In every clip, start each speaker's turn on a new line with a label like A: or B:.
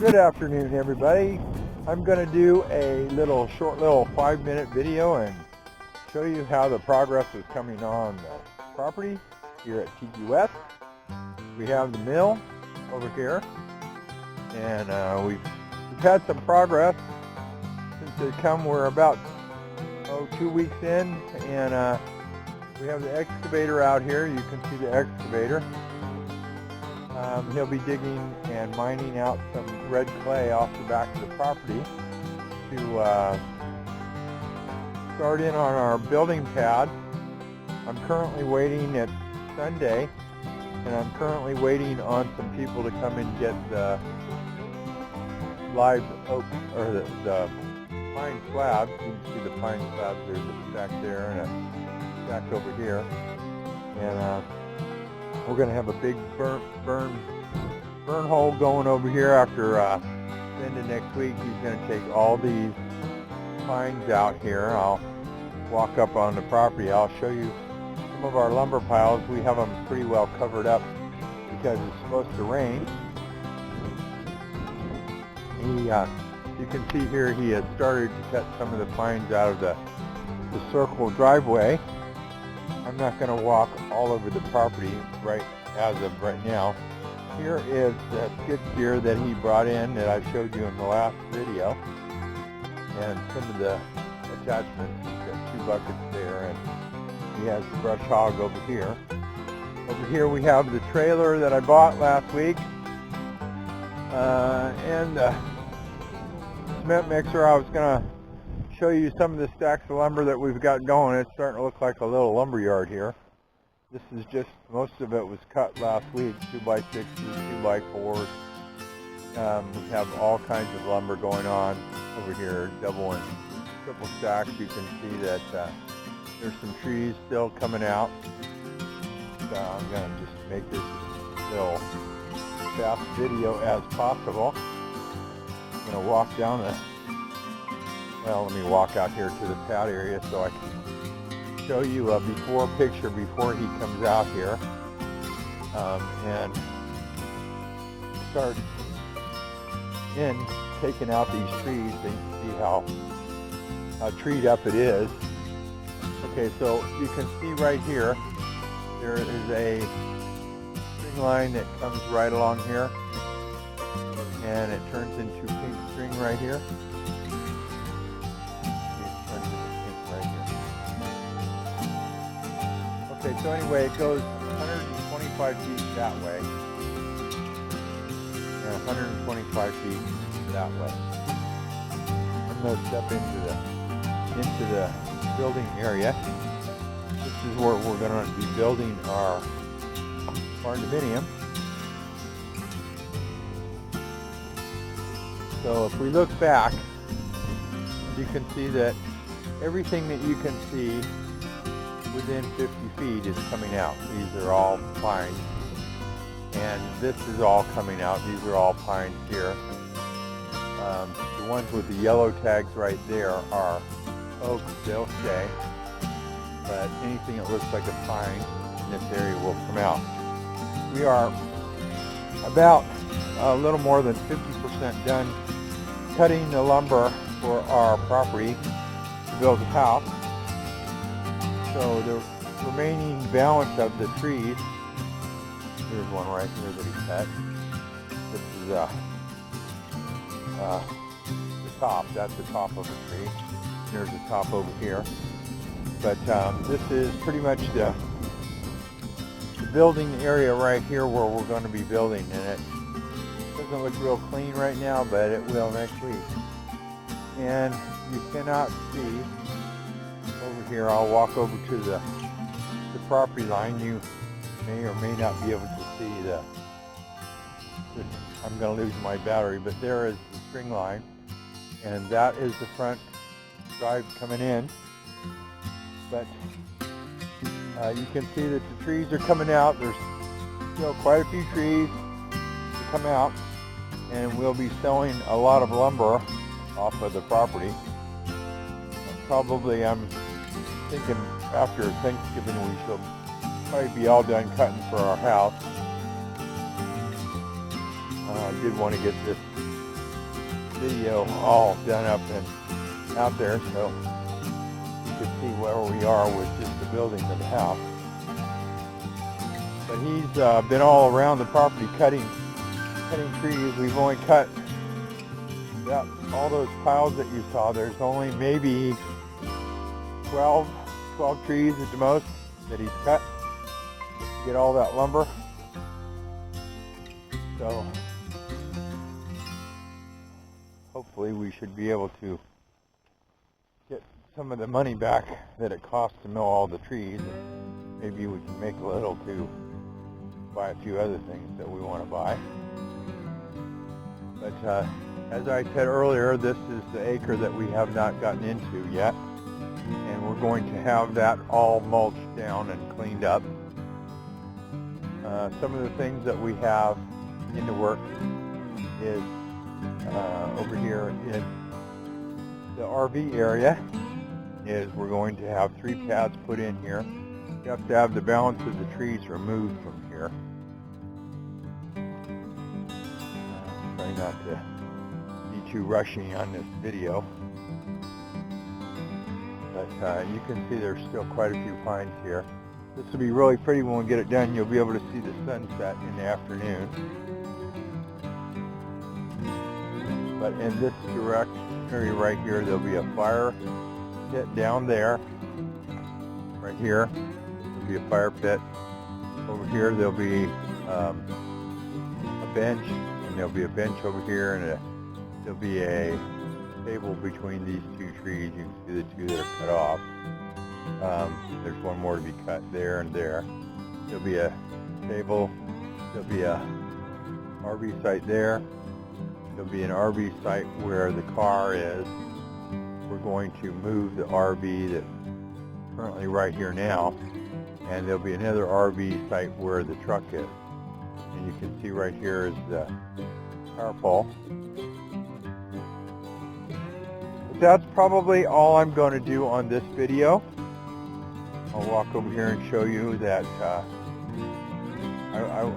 A: Good afternoon, everybody. I'm going to do a short 5-minute video and show you how the progress is coming on the property here at Tiki West. We have the mill over here, and we've had some progress since they come. We're about 2 weeks in, and we have the excavator out here. You can see the excavator. He'll be digging and mining out some red clay off the back of the property to start in on our building pad. I'm currently waiting. It's Sunday, and I'm currently waiting on some people to come and get the live oak, or the pine slabs. You can see the pine slabs. There's a stack there and a stack over here, and we're going to have a big burn hole going over here after the end of next week. He's going to take all these pines out here. I'll walk up on the property. I'll show you some of our lumber piles. We have them pretty well covered up because it's supposed to rain. You can see here he has started to cut some of the pines out of the circle driveway. I'm not going to walk all over the property as of right now. Here is the skid steer that he brought in that I showed you in the last video, and some of the attachments. He's got 2 buckets there, and he has the brush hog over here. Over here we have the trailer that I bought last week, and the cement mixer. I was going to show you some of the stacks of lumber that we've got going. It's starting to look like a little lumber yard here. This is just, most of it was cut last week, 2x6s, 2x4s. We have all kinds of lumber going on over here, double and triple stacks. You can see that there's some trees still coming out. So I'm going to just make this little fast video as possible. I'm going to walk down let me walk out here to the pad area so I can show you a before picture before he comes out here, and start in taking out these trees. So you can see how treed up it is. Okay, so you can see right here there is a string line that comes right along here, and it turns into pink string right here. Okay, so anyway, it goes 125 feet that way, and 125 feet that way. I'm going to step into the building area. This is where we're going to be building our barn-dominium. So if we look back, you can see that everything that you can see within 50 feet is coming out. These are all pines, and this is all coming out. These are all pines here. The ones with the yellow tags right there are oak. They'll stay, but anything that looks like a pine in this area will come out. We are about a little more than 50% done cutting the lumber for our property to build a house. So the remaining balance of the trees, there's one right here that he cut. This is the top. That's the top of the tree. There's the top over here. But this is pretty much the building area right here where we're going to be building, and it doesn't look real clean right now, but it will next week. And you cannot see over here. I'll walk over to the property line. You may or may not be able to see I'm going to lose my battery, but there is the string line, and that is the front drive coming in. But you can see that the trees are coming out. There's still quite a few trees to come out, and we'll be selling a lot of lumber off of the property. Probably, I'm thinking after Thanksgiving we shall probably be all done cutting for our house. I did want to get this video all done up and out there, so you can see where we are with just the building of the house. But he's been all around the property cutting trees. We've only cut all those piles that you saw. There's only maybe 12 trees at the most that he's cut to get all that lumber. So hopefully we should be able to get some of the money back that it costs to mill all the trees. Maybe we can make a little to buy a few other things that we want to buy. But as I said earlier, this is the acre that we have not gotten into yet, and we're going to have that all mulched down and cleaned up. Some of the things that we have in the work is over here in the RV area is we're going to have 3 pads put in here. You have to have the balance of the trees removed from here. Try not to be too rushing on this video, but you can see there's still quite a few pines here. This will be really pretty when we get it done. You'll be able to see the sunset in the afternoon. But in this direct area right here, there'll be a fire pit down there. Right here, there'll be a fire pit. Over here, there'll be a bench, and there'll be a bench over here, and there'll be a table between these 2 trees. You can see the 2 that are cut off. There's one more to be cut there and there. There'll be a table. There'll be a RV site there. There'll be an RV site where the car is. We're going to move the RV that's currently right here now, and there'll be another RV site where the truck is. And you can see right here is the power pole. But that's probably all I'm going to do on this video. I'll walk over here and show you that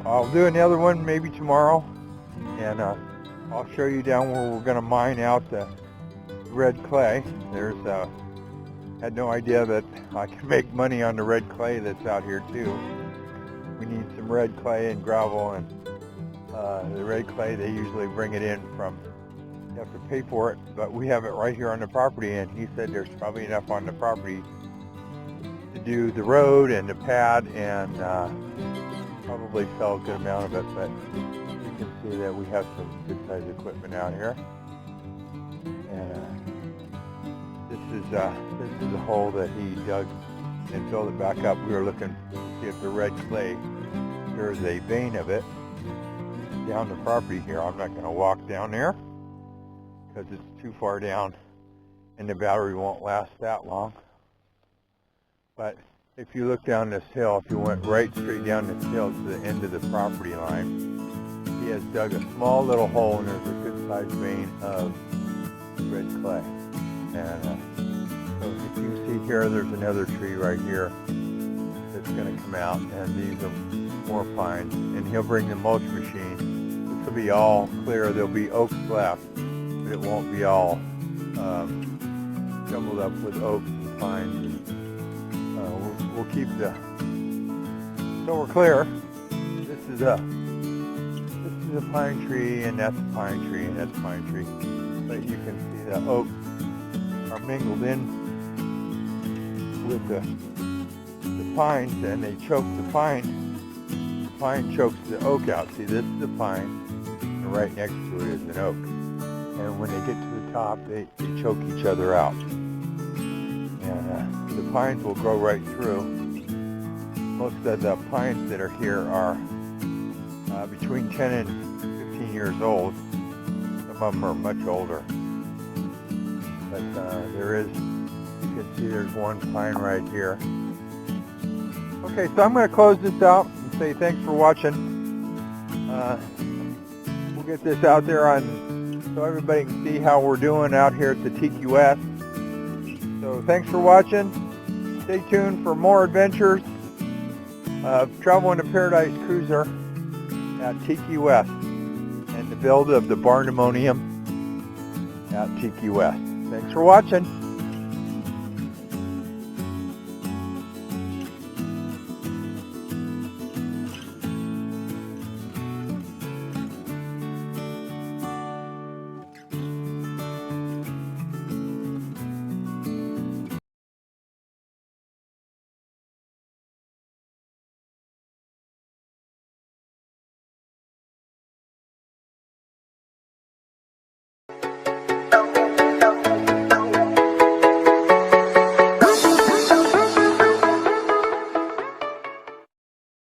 A: I'll do another one maybe tomorrow, and I'll show you down where we're going to mine out the red clay. Had no idea that I can make money on the red clay that's out here too. We need some red clay and gravel, and the red clay, they usually bring it in from, you have to pay for it, but we have it right here on the property, and he said there's probably enough on the property to do the road and the pad, and probably sell a good amount of it. But you can see that we have some good sized equipment out here. And this is a hole that he dug and filled it back up. We were looking to see if the red clay, there's a vein of it down the property here. I'm not going to walk down there because it's too far down and the battery won't last that long. But if you look down this hill, if you went right straight down this hill to the end of the property line, he has dug a small little hole, and there's a good sized vein of red clay. And so if you see here, there's another tree right here that's going to come out, and these are more pines. And he'll bring the mulch machine. This will be all clear. There'll be oaks left, but it won't be all jumbled up with oaks and pines. We'll keep so we're clear. This is a pine tree, and that's a pine tree, and that's a pine tree. But you can see the oaks are mingled in with the pines, and they choke the pine. The pine chokes the oak out. See, this is the pine, and right next to it is an oak. And when they get to the top, they choke each other out. And the pines will grow right through. Most of the pines that are here are between 10 and 15 years old. Some of them are much older. But there is, you can see there's one pine right here. Okay, so I'm going to close this out and say thanks for watching. We'll get this out there so everybody can see how we're doing out here at the Tiki West. So thanks for watching. Stay tuned for more adventures of Travel into Paradise Cruiser at Tiki West and the build of the barndominium at Tiki West. Thanks for watching.